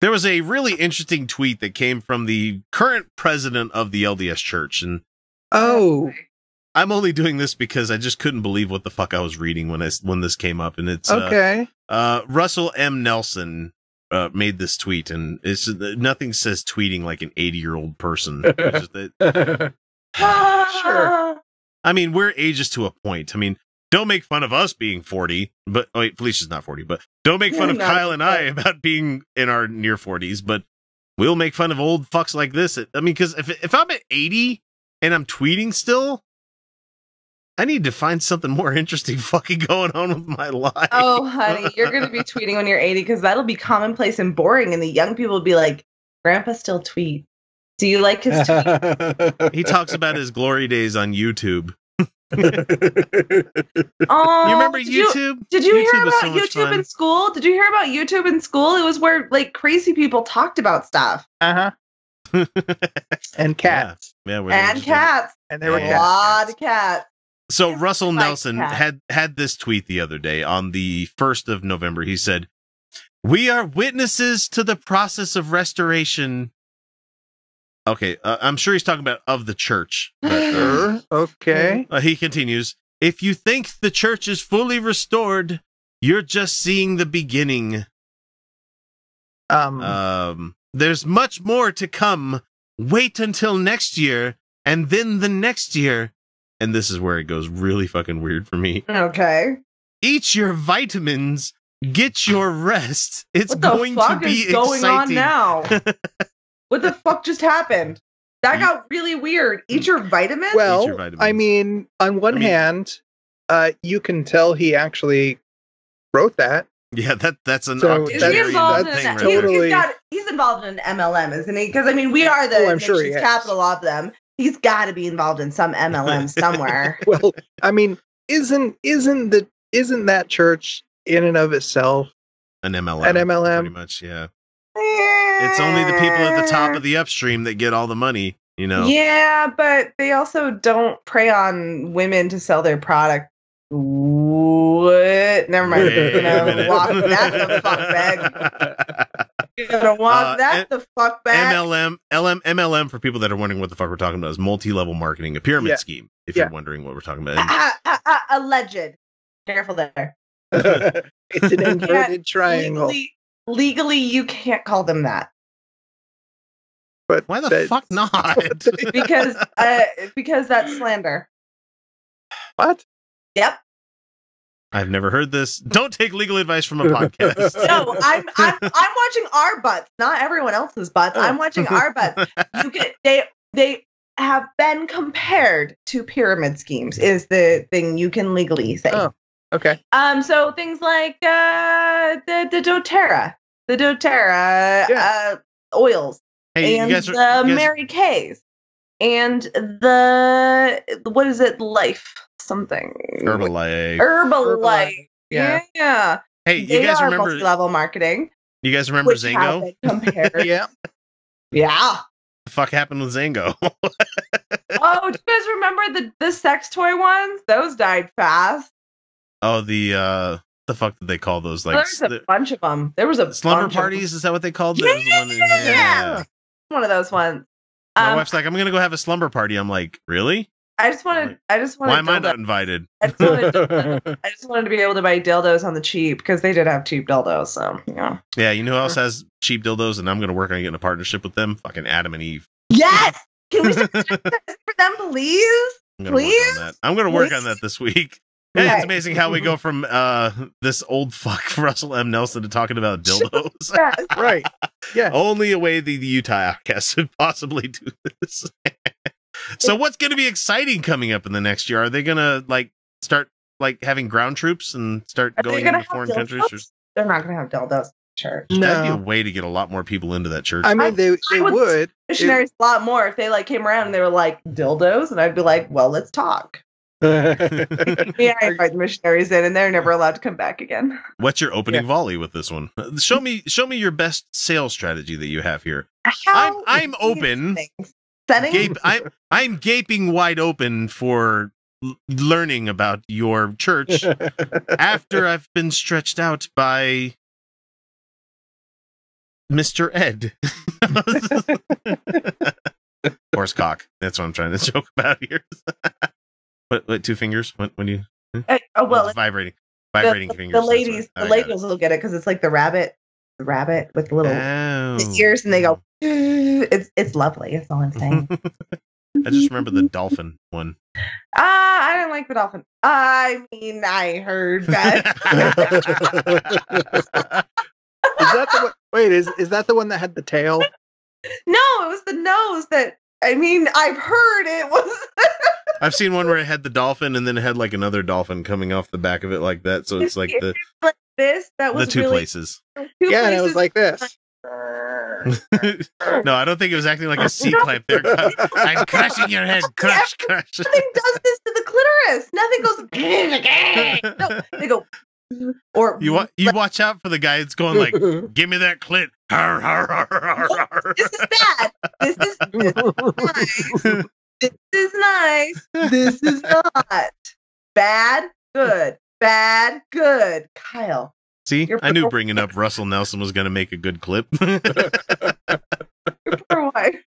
There was a really interesting tweet that came from the current president of the LDS Church, and I'm only doing this because I just couldn't believe what the fuck I was reading when this came up, and it's Russell M. Nelson made this tweet, and it's nothing says tweeting like an 80-year-old person. Sure. I mean, we're ages to a point. I mean, don't make fun of us being 40, but wait, Felicia's not 40, but don't make fun of Kyle and I about being in our near 40s, but we'll make fun of old fucks like this. I mean, because if I'm at 80 and I'm tweeting still, I need to find something more interesting fucking going on with my life. Oh, honey, you're going to be tweeting when you're 80 because that'll be commonplace and boring, and the young people will be like, Grandpa still tweet. Do you like his tweet? He talks about his glory days on YouTube. Oh, you remember YouTube? Did you YouTube hear about YouTube in school? Did you hear about YouTube in school? It was where like crazy people talked about stuff. And cats. Yeah, and cats. And there were a lot of cats. So Russell Nelson had this tweet the other day on the 1st of November. He said, "We are witnesses to the process of restoration." Okay, I'm sure he's talking about of the church. But, okay. He continues, "If you think the church is fully restored, you're just seeing the beginning. There's much more to come. Wait until next year, and then the next year." And this is where it goes really fucking weird for me. Okay. "Eat your vitamins. Get your rest. It's what the going fuck to be is going exciting." on now? What the fuck just happened? That got really weird. Eat your vitamins? Well, your vitamins. I mean, on one hand, you can tell he actually wrote that. Yeah, that's an octogenarian octogenarian thing. Right He's involved in an MLM, isn't he? Because I mean, we are the nation's capital of them. He's got to be involved in some MLM somewhere. Well, I mean, isn't that church in and of itself an MLM? An MLM, pretty much, yeah. It's only the people at the top of the upstream that get all the money, you know. Yeah, but they also don't prey on women to sell their product. What? Never mind. You're gonna walk that the fuck back. You're gonna walk that the fuck back. MLM for people that are wondering what the fuck we're talking about is multi-level marketing, a pyramid scheme. If you're wondering what we're talking about, alleged. Careful there. It's an inverted triangle. Legally, you can't call them that. But why the fuck not? because that's slander. What? Yep. I've never heard this. Don't take legal advice from a podcast. No, I'm watching our butts, not everyone else's butts. I'm watching our butts. They have been compared to pyramid schemes. Is the thing you can legally say? Oh, okay. So things like the doTERRA oils, and the Mary Kay's, and the what is it? Life something. Herbalife. Yeah. Hey, you guys remember multi-level marketing? You guys remember Zango? Yeah. Yeah. The fuck happened with Zango? Oh, do you guys remember the sex toy ones? Those died fast. Oh, the fuck did they call those? Like, there's a bunch of them. There was a slumber parties. Is that what they called them? Yeah. One of those ones. My wife's like, "I'm gonna go have a slumber party." I'm like, "Really?" I just wanted. Why am I not invited? I just wanted to be able to buy dildos on the cheap because they did have cheap dildos. So yeah. Yeah, you know who else has cheap dildos, and I'm going to work on getting a partnership with them. Fucking Adam and Eve. Yes. Can we for them, please? I'm going to work on that this week. Hey, it's amazing how we go from this old fuck Russell M. Nelson to talking about dildos. Right. Yeah. Only a way the Utah Outcasts could possibly do this. So what's going to be exciting coming up in the next year? Are they going to like start like having ground troops and start going into foreign countries? Or... They're not going to have dildos. Church. No. That'd be a way to get a lot more people into that church. I mean, they would. Missionaries a lot more if they like came around and they were like dildos, and I'd be like, well, let's talk. Yeah, I invite the missionaries in, and they're never allowed to come back again. What's your opening volley with this one? Show me your best sales strategy that you have here. I'm open. I'm gaping wide open for learning about your church after I've been stretched out by Mr. Ed. Horse cock. That's what I'm trying to joke about here. What 2 fingers? What do you? Well, vibrating fingers. The ladies will get it because it's like the rabbit with the little ears, and they go. It's lovely. That's all I'm saying. I just remember the dolphin one. I didn't like the dolphin. I mean, I heard that. Is that the one? Wait, is that the one that had the tail? No, it was the nose that. I mean, I've heard it was. I've seen one where it had the dolphin and then it had like another dolphin coming off the back of it like that. So it's like the like this. That was the two really, places. Two yeah, places. and it was like this. No, I don't think it was acting like a C clap there. I'm crushing your head. Crush. Nothing does this to the clitoris. Nothing goes. No, they go. Or you watch out for the guy that's going like, "Give me that clit." This is bad. This is nice. This is not bad. Good. Bad. Good. Kyle. See, I knew bringing up Russell Nelson was going to make a good clip. Your poor wife.